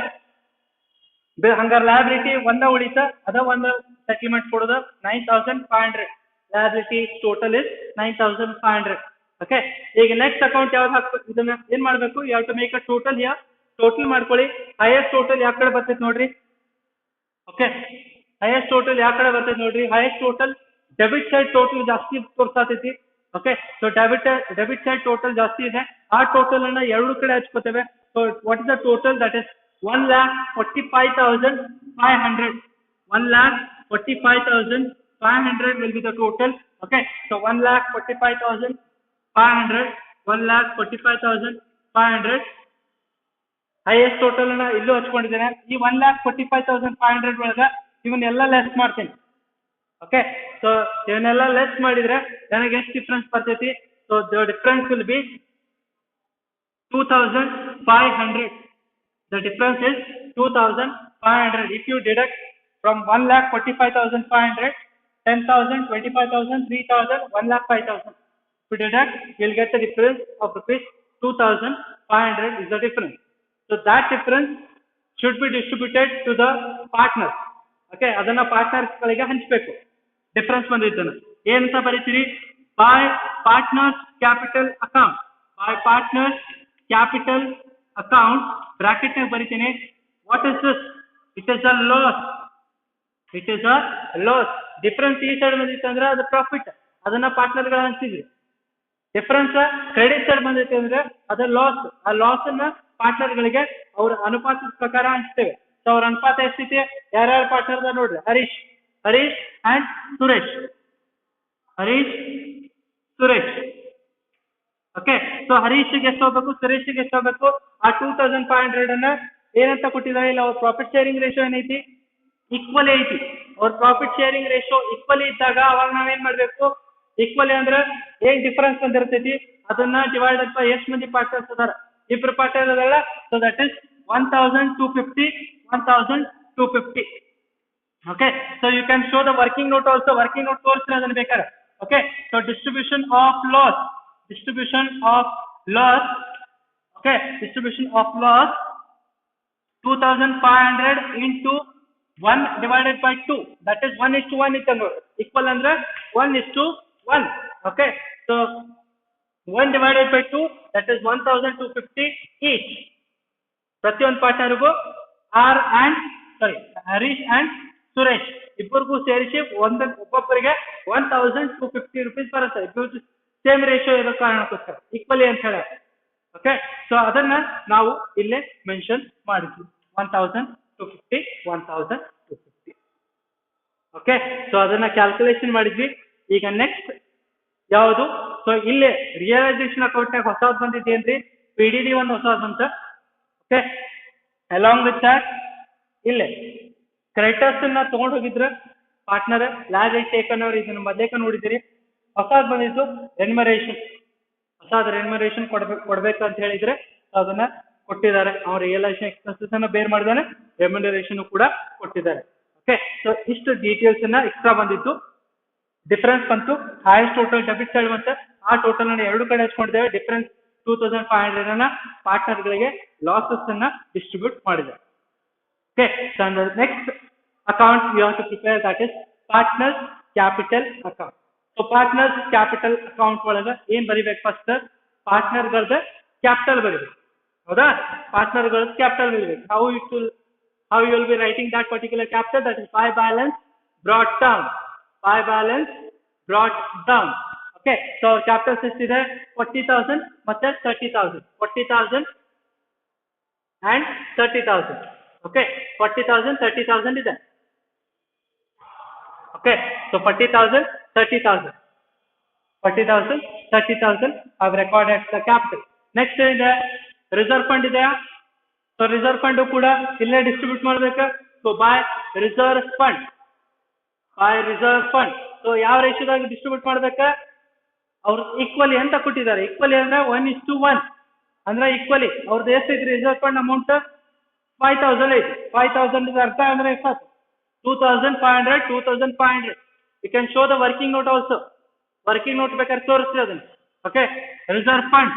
ಹಂಗಾರೆ ಲಯಬಿಲಿಟಿ ಒಂದ ಉಳಿತ, ಅದ ಒಂದು ಸೆಟಲ್ಮೆಂಟ್ ಕೊಡೋದು 9,500. Liability total is 9,500. ಓಕೆ, ಈಗ ನೆಕ್ಸ್ಟ್ ಅಕೌಂಟ್ ಯಾವ್ದು ಹಾಕ್ಬೇಕು, ಇದನ್ನ ಏನ್ ಮಾಡ್ಬೇಕು, you have to make a total here. Total ಮಾಡ್ಕೊಳ್ಳಿ. ಹೈಯೆಸ್ಟ್ ಟೋಟಲ್ ಯಾವ ಕಡೆ ಬರ್ತೈತೆ ನೋಡ್ರಿ. ಓಕೆ, ಹೈಯೆಸ್ಟ್ ಟೋಟಲ್ ಯಾವ ಕಡೆ ಬರ್ತೈತೆ ನೋಡ್ರಿ. Highest total debit side total ಜಾಸ್ತಿ ತೋರ್ಸಾತೈತಿ. Okay, so debit side total ಜಾಸ್ತಿ ಇದೆ. ಆ ಟೋಟಲ್ ಅನ್ನ ಎರಡು ಕಡೆ ಹಚ್ಕೋತೇವೆ. So what is the total? That is 1,45,500. 1,45,500 will be the total. Okay, so 1,45,500. 1,45,500 highest total ಅನ್ನ ಇಲ್ಲೂ ಹಚ್ಕೊಂಡಿದ್ದೇನೆ. ಈ 1,45,500 ಒಳಗ ಇವನ್ನೆಲ್ಲ ಲೆಸ್ ಮಾಡ್ತೇನೆ. ಓಕೆ, ಸೊ ಇವನ್ನೆಲ್ಲ ಲೆಸ್ ಮಾಡಿದ್ರೆ ನನಗೆ ಎಷ್ಟು ಡಿಫ್ರೆನ್ಸ್ ಬರ್ತೈತಿ? So the difference will be 2,500. The difference is 2,500. If you deduct from 1,45,500, 10,000, 25,000, 3,000, 1,05,000. To deduct, you'll get the difference of rupees 2,500 is the difference. So that difference should be distributed to the partners. Okay, ಅದನ್ನ partners ಗಳಿಗೆ ಹಂಚಬೇಕು. Difference ಬಂದಿದ್ದನ್ನ ಏನಂತ ಬರೀತೀರಿ? by partners capital account. By partners capital account bracket ನಾಗ ಬರೀತೀನಿ. What is this? It is a loss. It is a loss. Difference ಈ side ಬಂದಿತ್ತು ಅಂದ್ರೆ ಅದು ಪ್ರಾಫಿಟ್, ಅದನ್ನ ಪಾರ್ಟ್ನರ್ ಗಳ ಹಂಚಿದ್ರಿ. ಡಿಫರೆನ್ಸ್ ಕ್ರೆಡಿಟ್ ಸೈಡ್ ಬಂದೈತೆ ಅಂದ್ರೆ ಅದು ಲಾಸ್. ಆ ಲಾಸ್ ಅನ್ನ ಪಾರ್ಟ್ನರ್ ಗಳಿಗೆ ಅವ್ರ ಅನುಪಾತದ ಪ್ರಕಾರ ಹಂಚ್ತೇವೆ. ಸೊ ಅವ್ರ ಅನುಪಾತ ಎಷ್ಟೈತಿ? ಯಾರ್ಯಾರು ಪಾರ್ಟ್ನರ್ ನೋಡ್ರಿ. Harish and Suresh. Okay, so ಹರೀಶ್ಗೆ ಎಷ್ಟು ಹೋಗ್ಬೇಕು, ಸುರೇಶ್ಗೆ ಎಷ್ಟು ಹೋಗ್ಬೇಕು? ಆ 2,500 ಅನ್ನ ಏನಂತ ಕೊಟ್ಟಿದ್ದಾರೆ ಇಲ್ಲ, ಅವ್ರ ಪ್ರಾಫಿಟ್ ಶೇರಿಂಗ್ ರೇಷಿಯೋ ಏನೈತಿ? ಈಕ್ವಲಿ ಐತಿ. ಅವ್ರ ಪ್ರಾಫಿಟ್ ಶೇರಿಂಗ್ ರೇಷಿಯೋ ಈಕ್ವಲಿ ಇದ್ದಾಗ ಅವಾಗ ನಾವೇನ್ ಮಾಡ್ಬೇಕು? ಈಕ್ವಲಿ ಅಂದ್ರೆ ಏನ್ ಡಿಫರೆನ್ಸ್ ಬಂದಿರ್ತೈತಿ ಅದನ್ನ ಡಿವೈಡೆಡ್ ಬೈ ಎಷ್ಟು ಮಂದಿ ಪಾರ್ಟ್ನರ್ಸ್ ಅದಾರ? ಇಬ್ರು ಪಾರ್ಟ್ನರ್ ಅದಲ್ಲ. So that is 1,250. 1,250. Okay, so you can show the working note also. Working note ತೋರಿಸ್ತೀನಿ ಅದನ್ನ ಬೇಕಾದ್ರೆ. Okay, so distribution of loss. Okay, distribution of loss 2,500 into 1 divided by 2. That is 1:1 ಇತ್ತು ನೋಡಿ. Equal ಅಂದ್ರೆ 1:1. Okay, so 1 divided by 2, that is 1,250 each. ಪ್ರತಿಯೊಂದು ಪಾರ್ಟ್ನರ್ಗೂ Harish and Suresh ಇಬ್ಬರಿಗೂ ಸೇರಿಸಿ ಒಬ್ಬೊಬ್ಬರಿಗೆ 1,250 rupees ಬರುತ್ತೆ. ಇಬ್ಬರು ಸೇಮ್ ರೇಷಿಯೋ ಇರೋ ಕಾರಣಕ್ಕೋಸ್ಕರ ಈಕ್ವಲಿ ಅಂತ ಹೇಳ. ಓಕೆ, ಸೊ ಅದನ್ನ ನಾವು ಇಲ್ಲೇ ಮೆನ್ಷನ್ ಮಾಡಿದ್ವಿ. 1,250. 1,250. ಓಕೆ, ಸೊ ಅದನ್ನ ಕ್ಯಾಲ್ಕುಲೇಷನ್ ಮಾಡಿದ್ವಿ. ಈಗ ನೆಕ್ಸ್ಟ್ ಯಾವುದು? ಸೊ ಇಲ್ಲೇ ರಿಯಲೈಸೇಷನ್ ಅಕೌಂಟ್ನಾಗ ಹೊಸದ್ ಬಂದಿದ್ದೇನ್ರಿ? PDD ಒಂದು ಹೊಸದ್ ಬಂತ. ಓಕೆ, ಅಲಾಂಗ್ ವಿತ್ ದಟ್ ಇಲ್ಲೇ ಕ್ರೆಡಿಟರ್ಸ್ ಅನ್ನ ತಗೊಂಡ್ ಹೋಗಿದ್ರ ಪಾರ್ಟ್ನರ್ ಲಯಬಿಲಿಟಿ ಟೇಕನ್ ಅವ್ರು ಇದನ್ನ ಮೊದಲೇಕ ನೋಡಿದಿರಿ. ಹೊಸದ್ ಬಂದಿದ್ದು ರೆನ್ಯುಮರೇಷನ್. ರೆನ್ಯುಮರೇಷನ್ ಕೊಡ್ಬೇಕು ಅಂತ ಹೇಳಿದ್ರೆ ಅದನ್ನ ಕೊಟ್ಟಿದ್ದಾರೆ. ಅವ್ರ ರಿಯಲೈಸೇಷನ್ ಎಕ್ಸ್ಪೆನ್ಸಸ್ ಅನ್ನ ಬೇರ್ ಮಾಡಿದಾನೆ, ರೆಮ್ಯುನರೇಷನ್ ಕೂಡ ಕೊಟ್ಟಿದ್ದಾರೆ. ಓಕೆ, ಸೊ ಇಷ್ಟು ಡೀಟೇಲ್ಸ್ ಅನ್ನ ಎಕ್ಸ್ಟ್ರಾ ಬಂದಿತ್ತು. ಡಿಫರೆನ್ಸ್ ಬಂತು. ಹೈಯೆಸ್ಟ್ ಟೋಟಲ್ ಡೆಬಿಟ್ ಸೈಡ್ ಮತ್ತೆ ಆ ಟೋಟಲ್ ಅನ್ನ ಎರಡು ಕಡೆ ಹಚ್ಕೊಂಡಿದ್ದೇವೆ. ಡಿಫರೆನ್ಸ್ 2,500 ಅನ್ನ ಪಾರ್ಟ್ನರ್ ಗಳಿಗೆ ಲಾಸಸ್ ಅನ್ನ ಡಿಸ್ಟ್ರಿಬ್ಯೂಟ್ ಮಾಡಿದ್ದಾರೆ. Okay, so the next account we have to prepare, that is partners capital account. So partners capital account ಒಳಗ ಏನ್ ಬರಿಬೇಕು? ಫಸ್ಟ್ ಪಾರ್ಟ್ನರ್ ಗಳದ ಕ್ಯಾಪಿಟಲ್ ಬರಿಬೇಕು. ಹೌದಾ? ಪಾರ್ಟ್ನರ್ ಗಳದ ಕ್ಯಾಪಿಟಲ್ ಬರಿಬೇಕು. how you will be writing that particular capital? That is by balance brought down. Okay, so capital ಎಷ್ಟಿದೆ? 40,000 ಮತ್ತೆ 30,000. 40,000 and 30,000. Okay, 40,000, 30,000 ಇದೆ. Okay, so 40,000, 30,000. 40,000, 30,000 have recorded the capital. Next is the reserve fund ಇದೆಯಾ? So reserve fund ಕೂಡ ಇಲ್ಲೇ distribute ಮಾಡ್ಬೇಕಾ? So by reserve fund, by reserve fund. So ಯಾವ ರೇಷಿಯೋದಾಗ distribute ಮಾಡ್ಬೇಕಾ? ಅವ್ರು ಈಕ್ವಲಿ ಅಂತ ಕೊಟ್ಟಿದ್ದಾರೆ. ಈಕ್ವಲಿ ಅಂದ್ರೆ 1:1 ಅಂದ್ರೆ ಈಕ್ವಲಿ ಅವ್ರದ್ದು ಎಷ್ಟೈತಿ ರಿಸರ್ವ್ ಫಂಡ್ ಅಮೌಂಟ್? 5,000 ಐತಿ. 5,000 ಅರ್ಥ ಅಂದ್ರೆ ಎಷ್ಟು? 2,500, 2,500. You can show the working note also. Working note ಬೇಕಾದ್ರೆ ತೋರಿಸ್ರಿ ಅದನ್ನ. Okay, reserve fund,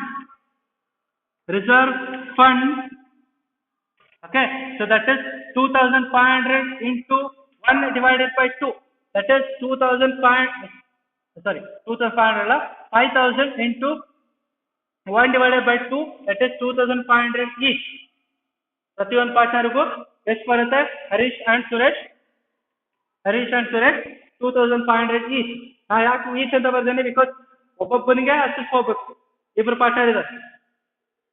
reserve fund. Okay, so that is 2,500 into 1 divided by 2. That is 2,500. Sorry, 2,500 ಅಲ್ಲ, 5,000 into 1 divided by 2. That is 2,500 each. ಪ್ರತಿಯೊಂದು ಪಾರ್ಟ್ನರ್ಗೂ ಎಷ್ಟು ಬರುತ್ತೆ? Harish and Suresh 2,500 each. ನಾ ಯಾಕೆ each ಅಂತ ಬರ್ದೇನೆ? ಬಿಕಾಸ್ ಒಬ್ಬೊಬ್ಬನಿಗೆ ಅಷ್ಟು ಹೋಗ್ಬೇಕು, ಇಬ್ರು ಪಾರ್ಟ್ನರ್ ಇದ್ದಾರೆ.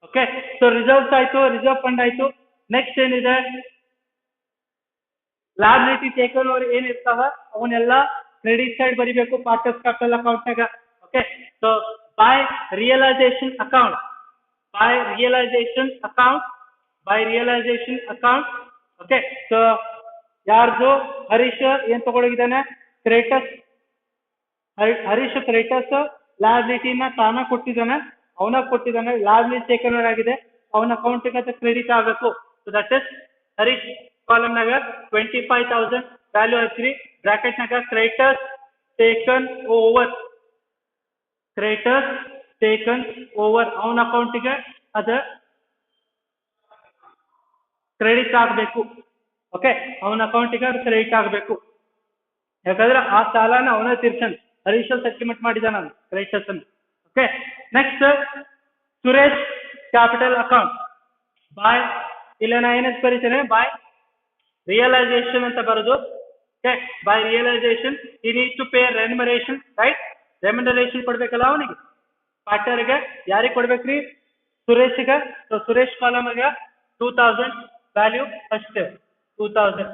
ಓಕೆ, ಸೊ ರಿಸರ್ವ್ಸ್ ಆಯ್ತು, ರಿಸರ್ವ್ ಫಂಡ್ ಆಯ್ತು. ನೆಕ್ಸ್ಟ್ ಏನಿದೆ? ಲಾಯಬಿಲಿಟಿ ಟೇಕನ್ ಓವರ್ ಏನಿರ್ತಾವ ಅವನ್ನೆಲ್ಲ ಕ್ರೆಡಿಟ್ ಸೈಡ್ ಬರಿಬೇಕು ಪಾರ್ಟ್ನರ್ಸ್ ಕ್ಯಾಪಿಟಲ್ ಅಕೌಂಟ್ನಾಗ. Okay, so by realisation account, by realisation account, by realisation account. Okay, so ಯಾರ್ದು? ಹರೀಶ್ ಏನ್ ತಗೊಂಡೋಗಿದ್ದಾನೆ? ಕ್ರೆಡಿಟರ್ಸ್. ಹರೀಶ್ ಕ್ರೆಡಿಟರ್ಸ್ ಲಾಯಬಿಲಿಟಿನ ತಾನ ಕೊಟ್ಟಿದ್ದಾನೆ, ಅವನಾಗ ಕೊಟ್ಟಿದ್ದಾನೆ. ಲಾಯಬಿಲಿಟಿ ಟೇಕನ್ ಓವರ್ ಆಗಿದೆ, ಅವನ ಅಕೌಂಟಿಗೆ ಅದು ಕ್ರೆಡಿಟ್ ಆಗಬೇಕು. ಸೊ ದಟ್ ಇಸ್ ಹರೀಶ್ ಕಾಲಮ್ನಾಗ 25,000 ವ್ಯಾಲ್ಯೂ ಹಚ್ಚಿರಿ. ಬ್ರಾಕೆಟ್ನಾಗ creditors taken over, creditors taken over ಅವನ ಅಕೌಂಟಿಗೆ ಅದು ಕ್ರೆಡಿಟ್ ಆಗಬೇಕು. ಓಕೆ, ಅವನ ಅಕೌಂಟಿಗೆ ಅದು ಕ್ರೆಡಿಟ್ ಆಗಬೇಕು. ಯಾಕಂದ್ರೆ ಆ ಸಾಲನ ಅವನ ತೀರ್ಸನ್, ಹರೀಶ್ ಸೆಟಲ್ಮೆಂಟ್ ಮಾಡಿದ ನಾನು ಕ್ರೆಡಿಟರ್ಸ್ ಅನ್ನು. Okay, next Suresh capital account. By, ಇಲ್ಲ ನಾ ಏನಂತ ಬರೀತೇನೆ? ಬೈ ರಿಯಲೈಸೇಷನ್ ಅಂತ ಬರೋದು. ಓಕೆ, ಬೈ ರಿಯಲೈಸೇಷನ್ ಈ need to pay remuneration, right? Remuneration ಕೊಡ್ಬೇಕಲ್ಲ ಅವನಿಗೆ, ಪಾರ್ಟ್ನರ್ಗೆ. ಯಾರಿಗೆ ಕೊಡ್ಬೇಕ್ರಿ? ಸುರೇಶ್ಗೆ. ಸೊ ಸುರೇಶ್ ಕಾಲಮ್ಗೆ 2,000 ವ್ಯಾಲ್ಯೂ ಅಷ್ಟೇ, 2,000.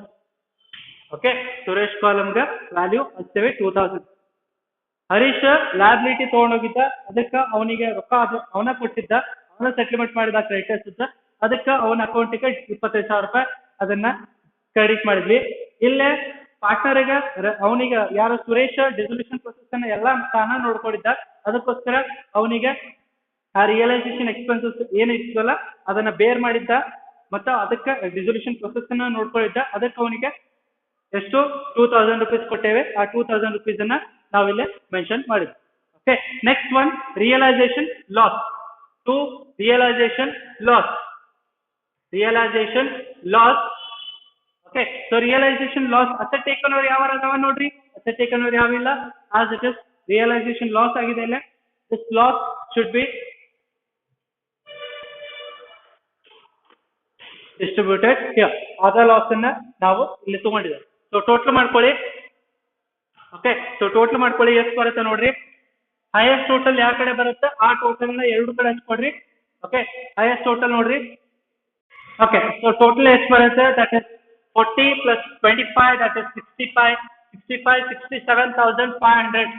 ಓಕೆ, ಸುರೇಶ್ ಕಾಲಮ್ಗೆ ವ್ಯಾಲ್ಯೂ ಹಚ್ತೇವೆ 2,000. ಹರೀಶ್ ಲ್ಯಾಬಿಲಿಟಿ ತಗೊಂಡೋಗಿದ್ದ, ಅದಕ್ಕೆ ಅವನಿಗೆ ರೊಕ್ಕ ಅವನ ಕೊಟ್ಟಿದ್ದ, ಅವನ ಸೆಟಲ್ಮೆಂಟ್ ಮಾಡಿದ ಕ್ರೆಡಿಟರ್ಸ್, ಅದಕ್ಕೆ ಅವನ ಅಕೌಂಟಿಗೆ 25,000 ರೂಪಾಯಿ ಅದನ್ನ ಕ್ರೆಡಿಟ್ ಮಾಡಿದ್ವಿ. ಇಲ್ಲೇ ಪಾರ್ಟ್ನರ್ಗೆ ಅವನಿಗೆ ಯಾರು ಸುರೇಶ್ ಡಿಸಲ್ಯೂಷನ್ ಪ್ರೊಸೆಸ್ ಅನ್ನ ಎಲ್ಲ ತಾನ ನೋಡ್ಕೊಂಡಿದ್ದ, ಅದಕ್ಕೋಸ್ಕರ ಅವನಿಗೆ ಆ ರಿಯಲೈಸೇಷನ್ ಎಕ್ಸ್ಪೆನ್ಸಸ್ ಏನು ಇರ್ತಲ್ಲ ಅದನ್ನ ಬೇರ್ ಮಾಡಿದ್ದ, ಮತ್ತು ಅದಕ್ಕೆ ಡಿಸಲ್ಯೂಷನ್ ಪ್ರೊಸೆಸ್ ಅನ್ನ ನೋಡ್ಕೊಂಡಿದ್ದ. ಅದಕ್ಕೆ ಅವನಿಗೆ ಎಷ್ಟು? 2,000 rupees ಕೊಟ್ಟೇವೆ. ಆ 2,000 rupees ಅನ್ನ ನಾವಿಲ್ಲಿ ಮೆನ್ಷನ್ ಮಾಡಿದ್ವಿ. Okay, next one realisation loss. To realisation loss, realisation loss. Okay, so realisation loss asset taken over ಯಾವ ಅದಾವ ನೋಡ್ರಿ? ಅಸೆಟ್ ಟೇಕನ್ ಓವರ್ ಯಾವಿಲ್ಲ, as it is realisation loss ಆಗಿದೆ. ಇಲ್ಲ, this loss should be distributed here. ಆದ loss ಅನ್ನ ನಾವು ಇಲ್ಲಿ ತಗೊಂಡಿದ್ದೇವೆ. ಸೊ ಟೋಟಲ್ ಮಾಡ್ಕೊಳ್ಳಿ. ಓಕೆ, ಸೊ ಟೋಟಲ್ ಮಾಡ್ಕೊಳ್ಳಿ. ಎಷ್ಟು ಬರುತ್ತೆ ನೋಡ್ರಿ? ಹೈಯೆಸ್ಟ್ ಟೋಟಲ್ ಯಾವ ಕಡೆ ಬರುತ್ತೆ ಆ ಟೋಟಲ್ ನ ಎರಡು ಕಡೆ ಹಚ್ಕೊಡ್ರಿ. ಓಕೆ, ಹೈಯೆಸ್ಟ್ ಟೋಟಲ್ ನೋಡ್ರಿ. ಓಕೆ, ಸೊ ಟೋಟಲ್ ಎಷ್ಟು ಬರುತ್ತೆ? That is 40 plus 25, that is 65, 67,500,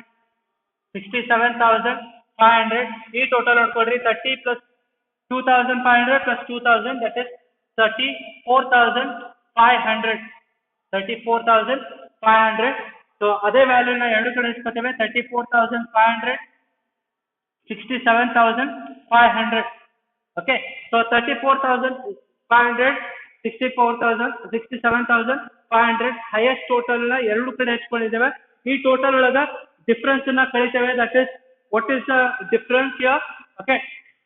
67,500. ಈ ಟೋಟಲ್ ನೋಡ್ಕೊಡ್ರಿ. 30 plus 2,500 plus 2,000, that is 34,500, 34,500. So ಅದೇ ವ್ಯಾಲ್ಯೂನ ಎರಡು ಕಡೆ ಇಟ್ಕೊತೇವೆ. 34,500, 67,500. ಓಕೆ, ಸೊ 34,500, 67,500 ಹೈಯೆಸ್ಟ್ ಟೋಟಲ್ ನ ಎರಡು ಕಡೆ ಹಚ್ಕೊಂಡಿದ್ದೇವೆ. ಈ ಟೋಟಲ್ ಒಳಗ ಡಿಫರೆನ್ಸ್ ನ ಕಳಿತೇವೆ. That is what is the difference here? Okay,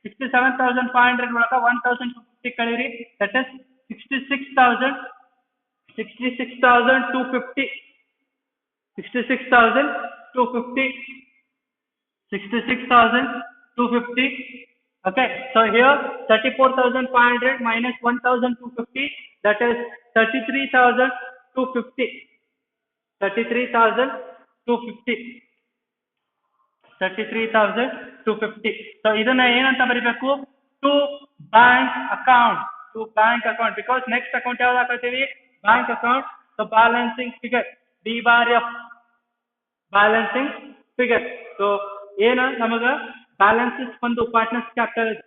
67,500 ಒಳಗ 1,250 ಕಳೀರಿ. That is 66,250, 66,250, 66,250. Okay, so here 34,500 minus 1,250, that is 33,250, 33,250, 33,250. So ಇದನ್ನ ಏನಂತ ಬರಿಬೇಕು? To bank account, to bank account. Because next account ಯಾವ್ದು ಹಾಕತ್ತೀವಿ? Bank account. So balancing figure, D/F, balancing figure. So ಏನ ನಮಗ balances ಬಂದು ಪಾರ್ಟ್ನರ್ಸ್ ಕ್ಯಾಪಿಟಲ್ ಇದೆ.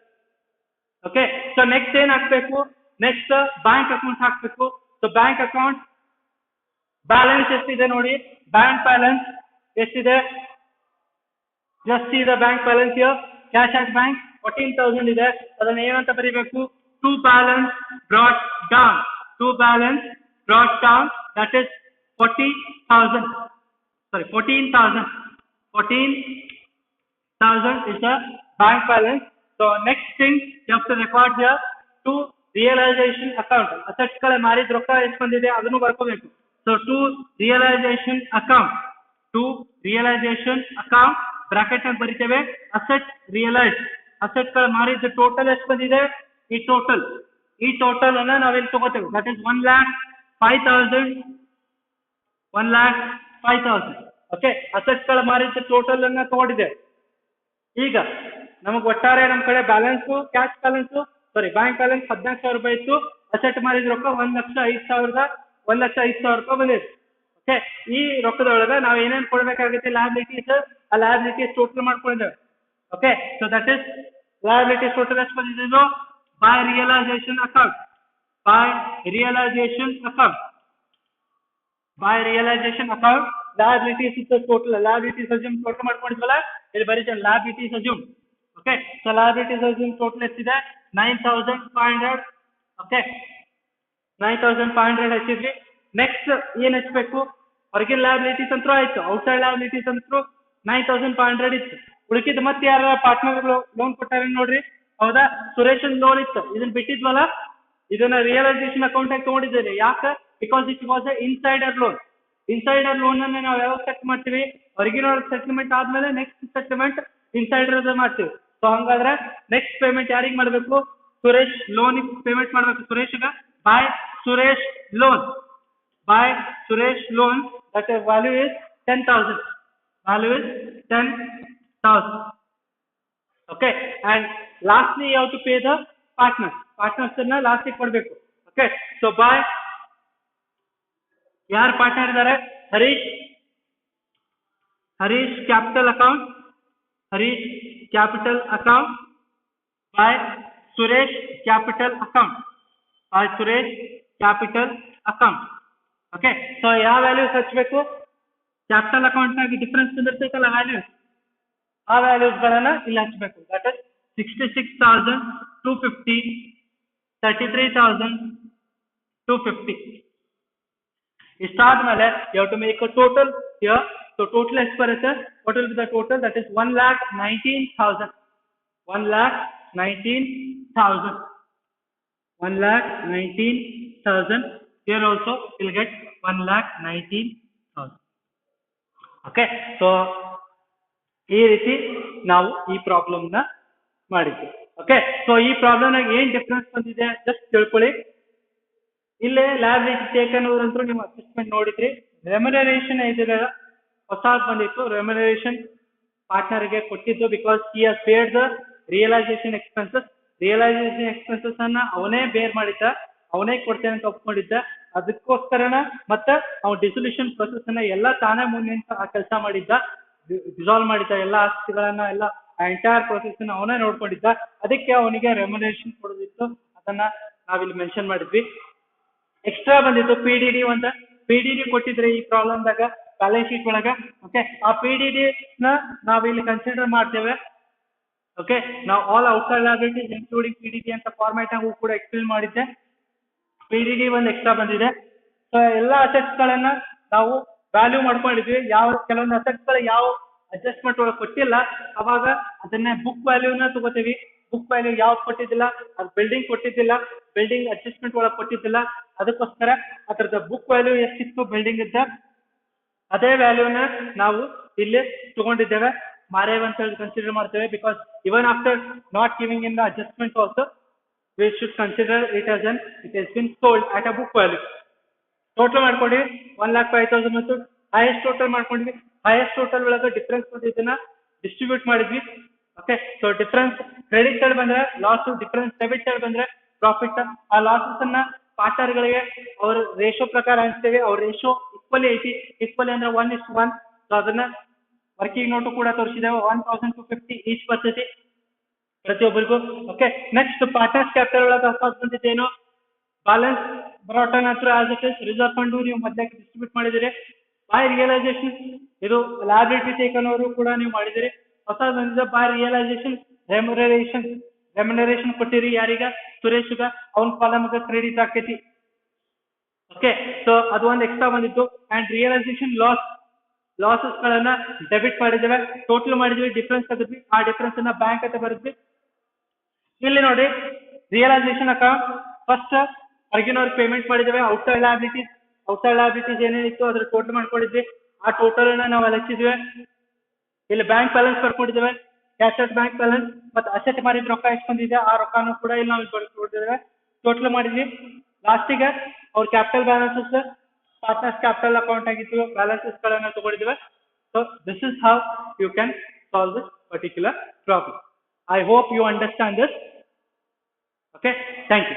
ಓಕೆ, ಸೊ ನೆಕ್ಸ್ಟ್ ಏನ್ ಹಾಕ್ಬೇಕು, ನೆಕ್ಸ್ಟ್ ಬ್ಯಾಂಕ್ ಅಕೌಂಟ್ ಹಾಕ್ಬೇಕು. ಸೊ ಬ್ಯಾಂಕ್ ಅಕೌಂಟ್ ಬ್ಯಾಲೆನ್ಸ್ ಎಷ್ಟಿದೆ ನೋಡಿ, ಬ್ಯಾಂಕ್ ಬ್ಯಾಲೆನ್ಸ್ ಎಷ್ಟಿದೆ, just see the bank balance here. Cash at bank 14,000 ಇದೆ. ಅದನ್ನ ಏನಂತ ಬರೀಬೇಕು, to balance brought down, to balance brought down, that is 14,000 is the bank balance. So next thing you have to record here, to realization account, assets ಗಳ ಮಾರಿದ ರೊಕ್ಕ ಎಷ್ಟು ಬಂದಿದೆ ಅದನ್ನು ಬರ್ಕೋಬೇಕು. So to realization account, bracket ಅಲ್ಲಿ ಬರೀತೇವೆ asset realise, asset ಗಳ ಮಾರಿದ total ಎಷ್ಟು ಬಂದಿದೆ, ಈ ಟೋಟಲ್ ಅನ್ನ ನಾವಿಲ್ಲಿ ತಗೋತೇವೆ, ದಟ್ ಇಸ್ 1,05,000. ಓಕೆ, ಅಸೆಟ್ ಗಳ ಮಾರಿದ ಟೋಟಲ್ ಅನ್ನ ತಗೊಂಡಿದೆ. ಈಗ ನಮಗ್ ಒಟ್ಟಾರೆ ನಮ್ ಕಡೆ balance, cash balance bank balance 14,000 ರೂಪಾಯಿ ಇತ್ತು. ಅಸೆಟ್ ಮಾರಿದ ರೊಕ್ಕ 1,05,000 ರೂಪಾಯಿ ಬಂದಿದೆ. ಓಕೆ, ಈ ರೊಕ್ಕದೊಳಗ ನಾವ್ ಏನೇನ್ ಕೊಡ್ಬೇಕಾಗುತ್ತೆ, ಲಯಬಿಲಿಟೀಸ್, ಆ ಲಯಬಿಲಿಟೀಸ್ ಟೋಟಲ್ ಮಾಡ್ಕೊಂಡಿದ್ದೇವೆ. Okay, so that is liabilities total ಎಷ್ಟು ಬಂದಿದೆ, by realisation account, liabilities is the total, liabilities assume total ಮಾಡ್ಕೊಂಡಿದ್ವಲ್ಲ, ಇಲ್ಲಿ ಬರೀತೇವೆ liabilities assume. Okay, so liabilities assume total ಎಷ್ಟಿದೆ, 9,500. ಓಕೆ, 9,500 ಹಚ್ಚಿದ್ವಿ. ನೆಕ್ಸ್ಟ್ ಏನ್ ಹಚ್ಬೇಕು, ಹೊರಗಿನ liabilities ಅಂತೂ ಆಯ್ತು, ಔಟ್ಸೈಡ್ liabilities ಅಂತೂ 9,500 ಇತ್ತು. ಉಳಿಕಿದ್ ಮತ್ತೆ ಯಾರ ಪಾರ್ಟ್ನರ್ ಲೋನ್ ಕೊಟ್ಟಾರೆ ನೋಡ್ರಿ, ಹೌದಾ, ಸುರೇಶನ್ ಲೋನ್ ಇತ್ತು, ಇದನ್ನ ಬಿಟ್ಟಿದ್ವಲ್ಲ, ಇದನ್ನ ರಿಯಲೈಸೇಷನ್ ಅಕೌಂಟ್ ಆಗಿ ತಗೊಂಡಿದ್ದೇನೆ. ಯಾಕೆ, because it was a insider loan. Insider loan ಅನ್ನ ನಾವು ಯಾವಾಗ ಸೆಟ್ ಮಾಡ್ತೀವಿ, ಒರಿಜಿನಲ್ ಸೆಟ್ಲ್ಮೆಂಟ್ ಆದ್ಮೇಲೆ ನೆಕ್ಸ್ಟ್ ಸೆಟ್ಲ್ಮೆಂಟ್ ಇನ್ಸೈಡರ್ ಮಾಡ್ತೀವಿ. ಸೊ ಹಂಗಾದ್ರೆ ನೆಕ್ಸ್ಟ್ ಪೇಮೆಂಟ್ ಯಾರಿಗೆ ಮಾಡಬೇಕು, ಸುರೇಶ್ ಲೋನ್ ಪೇಮೆಂಟ್ ಮಾಡಬೇಕು. ಸುರೇಶ್ಗ by Suresh loan, that value is 10,000. Okay, and lastly you have to pay the partners ಅನ್ನ ಲಾಸ್ಟ್ ಕೊಡ್ಬೇಕು. ಓಕೆ, ಸೊ ಬೈ ಯಾರು ಪಾರ್ಟ್ನರ್ ಇದ್ದಾರೆ, Harish capital account by Suresh capital account. Okay, so ಯಾವ ವ್ಯಾಲ್ಯೂಸ್ ಹಚ್ಚಬೇಕು, ಕ್ಯಾಪಿಟಲ್ ಅಕೌಂಟ್ ನಾಗ difference ಬಂದಿರ್ತೈತಲ್ಲ values, ಆ values ಗಳನ್ನ ಇಲ್ಲಿ ಹಚ್ಚಬೇಕು. That is 66,250, 33,250. ಇಷ್ಟಾದ್ಮೇಲೆ you have to make a total here. So total ಎಷ್ಟು ಬರುತ್ತೆ, what will be the total, that is 1,19,000. 1,19,000. Here also you'll get 1,19,000. Okay, so ಈ ರೀತಿ ನಾವು ಈ ಪ್ರಾಬ್ಲಮ್ ನ ಮಾಡಿದ್ವಿ. ಓಕೆ, ಸೊ ಈ ಪ್ರಾಬ್ಲಮ್ ನಾಗ ಏನ್ ಡಿಫ್ರೆನ್ಸ್ ಬಂದಿದೆ ಜಸ್ಟ್ ತಿಳ್ಕೊಳ್ಳಿ. ಇಲ್ಲೇ ಲಯಬಿಲಿಟಿ ಟೇಕನ್ ಓವರ್ ನೀವು ಅಸೆಸ್ಮೆಂಟ್ ನೋಡಿದ್ರಿ. ರೆಮ್ಯುನರೇಷನ್ ಇದೆಲ್ಲ ಹೊಸದು ಬಂದಿತ್ತು, ರೆಮ್ಯುನರೇಷನ್ ಪಾರ್ಟ್ನರ್ಗೆ ಕೊಟ್ಟಿದ್ದು, because he has paid the realisation expenses. Realisation expenses ಅನ್ನ ಅವನೇ ಬೇರ್ ಮಾಡಿದ್ದ, ಅವನೇ ಕೊಡ್ತೇನೆ ಅಂತ ಒಪ್ಕೊಂಡಿದ್ದ. ಅದಕ್ಕೋಸ್ಕರನ ಮತ್ತೆ ಅವ್ನ ಡಿಸೊಲ್ಯೂಷನ್ ಪ್ರೊಸೆಸ್ ಅನ್ನ ಎಲ್ಲ ತಾನೇ ಮುಂದೆ ಆ ಕೆಲಸ ಮಾಡಿದ್ದ, ಡಿಸಾಲ್ವ್ ಮಾಡಿದ್ದ, ಎಲ್ಲ ಆಸ್ತಿಗಳನ್ನ, ಎಲ್ಲ ಎಂಟೈರ್ ಪ್ರೊಸೆಸ್ ಅನ್ನ ಅವನೇ ನೋಡ್ಕೊಂಡಿದ್ದ. ಅದಕ್ಕೆ ಅವನಿಗೆ ರೆಮ್ಯುನರೇಷನ್ ಕೊಡೋದಿತ್ತು, ಅದನ್ನ ನಾವಿಲ್ಲಿ ಮೆನ್ಷನ್ ಮಾಡಿದ್ವಿ. ಎಕ್ಸ್ಟ್ರಾ ಬಂದಿತ್ತು PDD ಅಂತ. PDD ಕೊಟ್ಟಿದ್ರೆ ಈ ಪ್ರಾಬ್ಲಮ್ದಾಗ ಬ್ಯಾಲೆನ್ಸ್ ಶೀಟ್ ಒಳಗ. ಓಕೆ, ಆ PDD ನ ನಾವಿಲ್ಲಿ ಕನ್ಸಿಡರ್ ಮಾಡ್ತೇವೆ. ಓಕೆ, ನಾವು all outside liabilities including PDD ಅಂತ ಫಾರ್ಮ್ಯಾಟ್ ಆಗಿ ಕೂಡ ಎಕ್ಸ್ಪ್ಲೇನ್ ಮಾಡಿದ್ದೆ. PDD ಒಂದು ಎಕ್ಸ್ಟ್ರಾ ಬಂದಿದೆ. ಸೊ ಎಲ್ಲಾ ಅಸೆಟ್ಸ್ ಗಳನ್ನ ನಾವು ವ್ಯಾಲ್ಯೂ ಮಾಡ್ಕೊಂಡಿದ್ವಿ. ಕೆಲವೊಂದು ಅಸೆಟ್ಸ್ ಗಳು ಯಾವ ಅಡ್ಜಸ್ಟ್ಮೆಂಟ್ ಒಳಗೆ ಕೊಟ್ಟಿಲ್ಲ, ಅವಾಗ ಅದನ್ನ ಬುಕ್ ವ್ಯಾಲ್ಯೂನ ತಗೋತೀವಿ. ಬುಕ್ ವ್ಯಾಲ್ಯೂ ಯಾವ್ದು ಕೊಟ್ಟಿದ್ದಿಲ್ಲ, ಅದು ಬಿಲ್ಡಿಂಗ್ ಕೊಟ್ಟಿದ್ದಿಲ್ಲ, ಬಿಲ್ಡಿಂಗ್ ಅಡ್ಜಸ್ಟ್ಮೆಂಟ್ ಒಳಗೆ ಕೊಟ್ಟಿದ್ದಿಲ್ಲ, ಅದಕ್ಕೋಸ್ಕರ ಅದರದ ಬುಕ್ ವ್ಯಾಲ್ಯೂ ಎಷ್ಟಿತ್ತು ಬಿಲ್ಡಿಂಗ್ ಇದ್ದ ಅದೇ ವ್ಯಾಲ್ಯೂನ ನಾವು ಇಲ್ಲಿ ತಗೊಂಡಿದ್ದೇವೆ. ಮಾರೇವ್ ಅಂತ ಹೇಳಿ ಕನ್ಸಿಡರ್ ಮಾಡ್ತೇವೆ. Because even after not giving in the adjustment also we should consider it as it has been sold at a book value. Total ಮಾಡ್ಕೊಂಡ್ವಿ 1,05,000 ಮತ್ತು ಹೈಯೆಸ್ಟ್ ಟೋಟಲ್ ಮಾಡ್ಕೊಂಡ್ವಿ. ಹೈಯೆಸ್ಟ್ ಟೋಟಲ್ ಒಳಗೆ ಡಿಫರೆನ್ಸ್ ಬಂದಿದ್ದನ್ನ ಡಿಸ್ಟ್ರಿಬ್ಯೂಟ್ ಮಾಡಿದ್ವಿ. Okay, so difference credit side ಬಂದ್ರೆ loss, difference debit side ಬಂದ್ರೆ profit. ಆ losses ಅನ್ನ ಪಾರ್ಟ್ನರ್ಗಳಿಗೆ ಅವ್ರ ರೇಷೋ ಪ್ರಕಾರ ಹಂಚ್ತೇವೆ. ಅವ್ರ ರೇಷೋ ಈಕ್ವಲಿ ಐತಿ. ಈಕ್ವಲಿ ಅಂದ್ರೆ 1:1. ಸೊ ಅದನ್ನ ವರ್ಕಿಂಗ್ ನೋಟು ಕೂಡ ತೋರಿಸಿದ್ದೇವೆ. 1,250 ಈಚ್ ಬರ್ತೈತಿ. ಪ್ರತಿಯೊಬ್ಬರಿಗೂ. ಓಕೆ, ನೆಕ್ಸ್ಟ್ ಪಾರ್ಟ್ನರ್ಸ್ ಕ್ಯಾಪಿಟಲ್ ಒಳಗೆ ಹೊಸ ಬಂದಿದ್ದೇನು, ಬ್ಯಾಲೆನ್ಸ್ ಬ್ರಾಟ್ ಆನ್ ಹತ್ರ as it is, reserve fund ನೀವು ಮೊದಲೇ ಡಿಸ್ಟ್ರಿಬ್ಯೂಟ್ ಮಾಡಿದಿರಿ. ಬೈ ರಿಯಲೈಸೇಷನ್ ಇದು ಲ್ಯಾಬಿಲಿಟಿ ಟೇಕನ್ ಅವರು ಕೂಡ ನೀವು ಮಾಡಿದಿರಿ. ಹೊಸ ಬಂದಿದೆ ಬೈ ರಿಯಲೈಸೇಷನ್ ರೆಮ್ಯುನರೇಷನ್ ಕೊಟ್ಟಿರಿ ಯಾರೀಗ, ಸುರೇಶ್ಗ, ಅವನ ಕಾಲಮ್ಗೆ ಕ್ರೆಡಿಟ್ ಆಕೈತಿ. ಓಕೆ, ಸೊ ಅದು ಒಂದು ಎಕ್ಸ್ಟ್ರಾ ಬಂದಿತ್ತು. ಅಂಡ್ ರಿಯಲೈಸೇಷನ್ ಲಾಸಸ್ ಗಳನ್ನ ಡೆಬಿಟ್ ಮಾಡಿದ್ದೇವೆ, ಟೋಟಲ್ ಮಾಡಿದ್ವಿ, ಡಿಫ್ರೆನ್ಸ್ ತೆಗೆದ್ವಿ, ಆ ಡಿಫ್ರೆನ್ಸ್ ಅನ್ನ ಬ್ಯಾಂಕ್ ಅಂತ ಬರೆದ್ವಿ. ಇಲ್ಲಿ ನೋಡಿ ರಿಯಲೈಸೇಷನ್ ಅಕೌಂಟ್ ಫಸ್ಟ್ ಹೊರಗಿನವ್ರಿಗೆ ಪೇಮೆಂಟ್ ಮಾಡಿದ್ದೇವೆ. ಔಟ್ಸೈಡ್ ಲ್ಯಾಬಿಲಿಟೀಸ್ ಏನೇನಿತ್ತು ಅದ್ರ ಟೋಟಲ್ ಮಾಡ್ಕೊಂಡಿದ್ವಿ, ಆ ಟೋಟಲ್ ಅನ್ನ ನಾವು ಅಲ್ಲಿ ಹಚ್ಚಿದ್ವಿ. ಇಲ್ಲಿ ಬ್ಯಾಂಕ್ ಬ್ಯಾಲೆನ್ಸ್ ಬರ್ಕೊಂಡಿದ್ದೇವೆ, ಕ್ಯಾಶ್ ಬ್ಯಾಂಕ್ ಬ್ಯಾಲೆನ್ಸ್, ಮತ್ತೆ ಅಸೆಟ್ ಮಾರಿದ ರೊಕ್ಕ ಎಷ್ಟು ಬಂದಿದೆ ಆ ರೊಕ್ಕನೂ ಕೂಡ ಇಲ್ಲಿ ನಾವು ಬರ್ಕೊಂಡಿದ್ದೇವೆ, ಟೋಟಲ್ ಮಾಡಿದ್ವಿ. ಲಾಸ್ಟಿಗೆ ಅವ್ರ capital balances partners capital account ಆಗಿತ್ತು, ಬ್ಯಾಲೆನ್ಸಸ್ ಗಳನ್ನ ತಗೊಂಡಿದ್ದೇವೆ. So this is how you can solve this particular problem. I hope you understand this. Okay, thank you.